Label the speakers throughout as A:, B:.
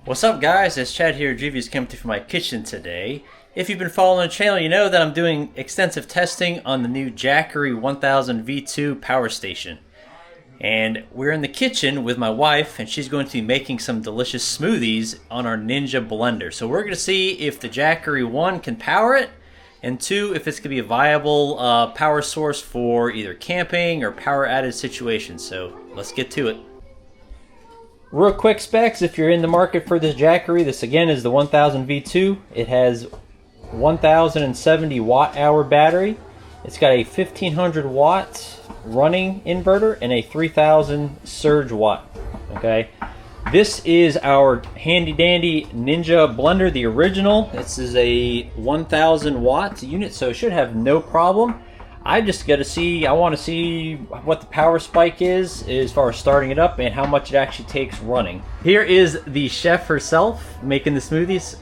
A: What's up guys, it's Chad here, Reviews coming through from my kitchen today. If you've been following the channel, you know that I'm doing extensive testing on the new Jackery 1000 V2 power station. And we're in the kitchen with my wife, and she's going to be making some delicious smoothies on our Ninja blender. So we're going to see if the Jackery 1 can power it, and 2, if it's going to be a viable power source for either camping or power added situations. So let's get to it. Real quick specs, if you're in the market for this Jackery, this again is the 1000 V2. It has 1070 watt hour battery. It's got a 1500 watt running inverter and a 3000 surge watt. Okay, this is our handy dandy Ninja blender, the original. This is a 1000 watt unit, so it should have no problem. I just got to see, I want to see what the power spike is as far as starting it up and how much it actually takes running. Here is the chef herself making the smoothies.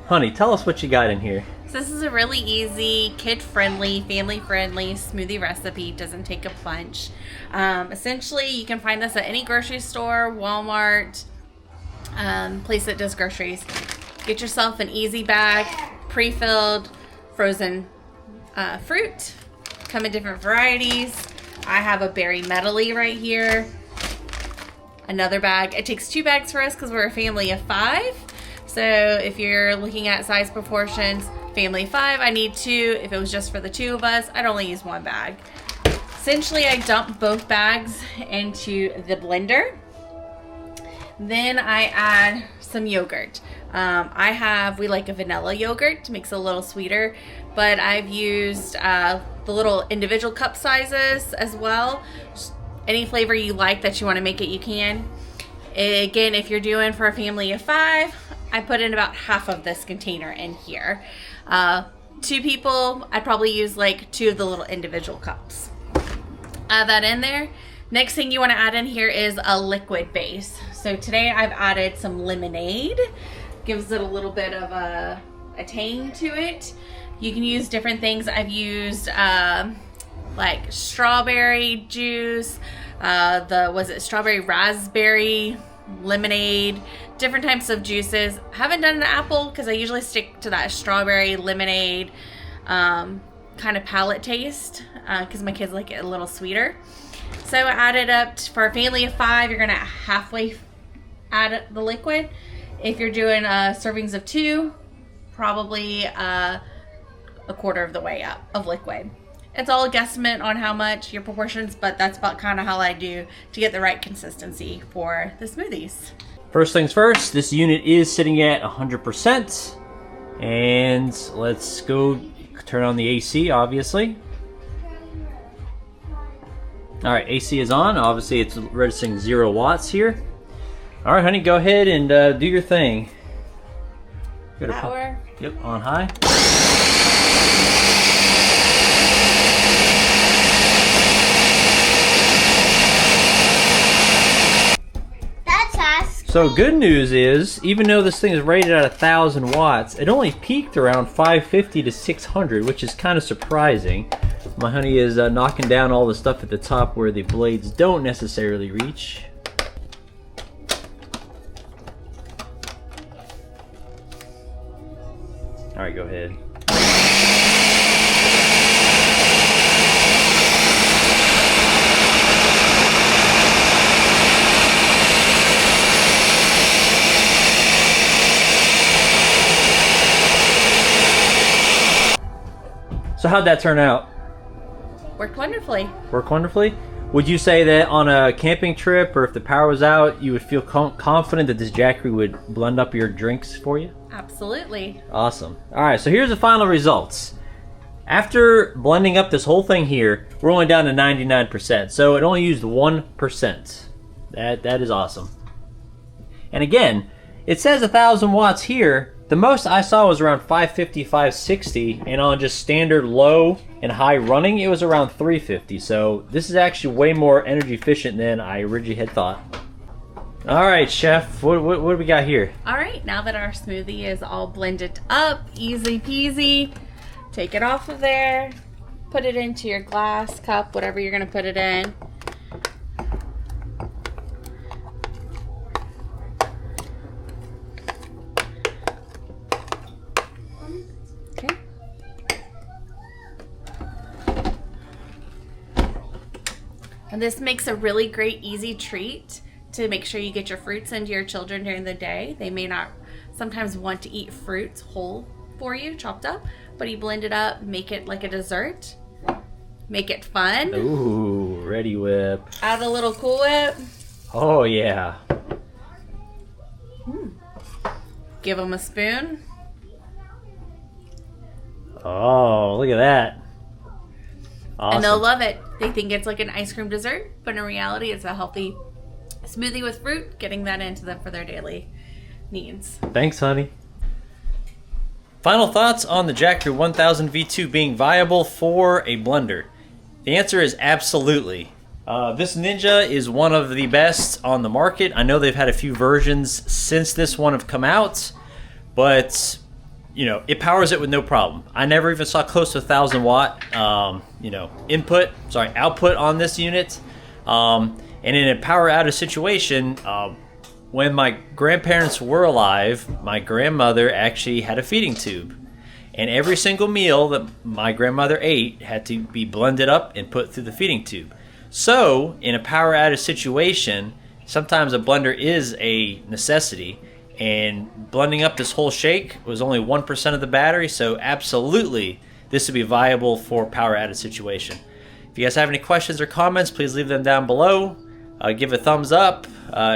A: Honey, tell us what you got in here.
B: So this is a really easy, kid-friendly, family-friendly smoothie recipe. Doesn't take a bunch. Essentially, you can find this at any grocery store, Walmart, place that does groceries. Get yourself an easy bag, pre-filled frozen fruit. Come in different varieties. I have a berry medley right here. Another bag. It takes 2 bags for us because we're a family of 5. So if you're looking at size proportions, family 5, I need 2. If it was just for the 2 of us, I'd only use 1 bag. Essentially, I dump both bags into the blender. Then I add some yogurt. We like a vanilla yogurt, makes it a little sweeter, but I've used the little individual cup sizes as well. Just any flavor you like that you want to make it, you can. Again, if you're doing for a family of 5, I put in about half of this container in here. 2 people, I'd probably use like 2 of the little individual cups. Add that in there. Next thing you want to add in here is a liquid base. So today I've added some lemonade. Gives it a little bit of a tang to it. You can use different things. I've used like strawberry juice, strawberry raspberry lemonade, different types of juices. I haven't done an apple because I usually stick to that strawberry lemonade kind of palate taste because my kids like it a little sweeter. So I added up for a family of 5, you're gonna halfway add the liquid. If you're doing servings of 2, probably a quarter of the way up of liquid. It's all a guesstimate on how much your proportions, but that's about kind of how I do to get the right consistency for the smoothies.
A: First things first, this unit is sitting at 100%. And let's go turn on the AC, obviously. Alright, AC is on. Obviously it's registering 0 watts here. Alright, honey, go ahead and do your thing.
B: Power.
A: Yep, on high.
C: That's fast.
A: So good news is, even though this thing is rated at 1000 watts, it only peaked around 550 to 600, which is kind of surprising. My honey is knocking down all the stuff at the top where the blades don't necessarily reach. Alright, go ahead. So how'd that turn out?
B: Worked wonderfully.
A: Worked wonderfully? Would you say that on a camping trip or if the power was out, you would feel confident that this Jackery would blend up your drinks for you?
B: Absolutely.
A: Awesome. Alright, so here's the final results. After blending up this whole thing here, we're only down to 99%. So it only used 1%. That is awesome. And again, it says 1000 watts here. The most I saw was around 550, 560, and on just standard low and high running, it was around 350. So this is actually way more energy efficient than I originally had thought. All right, chef, what do we got here?
B: All right, now that our smoothie is all blended up, easy peasy, take it off of there, put it into your glass cup, whatever you're gonna put it in. And this makes a really great, easy treat to make sure you get your fruits into your children during the day. They may not sometimes want to eat fruits whole for you, chopped up, but you blend it up, make it like a dessert, make it fun.
A: Ooh, Ready Whip.
B: Add a little Cool Whip.
A: Oh, yeah.
B: Give them a spoon.
A: Oh, look at that. Awesome.
B: And they'll love it. They think it's like an ice cream dessert, but in reality, it's a healthy smoothie with fruit, getting that into them for their daily needs.
A: Thanks, honey. Final thoughts on the Jackery 1000 V2 being viable for a blender. The answer is absolutely. This Ninja is one of the best on the market. I know they've had a few versions since this one have come out, but you know, it powers it with no problem. I never even saw close to 1,000 watt, output on this unit. And in a power outage situation, when my grandparents were alive, my grandmother actually had a feeding tube. And every single meal that my grandmother ate had to be blended up and put through the feeding tube. So, in a power outage situation, sometimes a blender is a necessity. And blending up this whole shake was only 1% of the battery, so absolutely this would be viable for a power outage situation. If you guys have any questions or comments, please leave them down below. Give a thumbs up,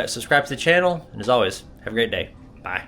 A: subscribe to the channel, and as always, have a great day. Bye.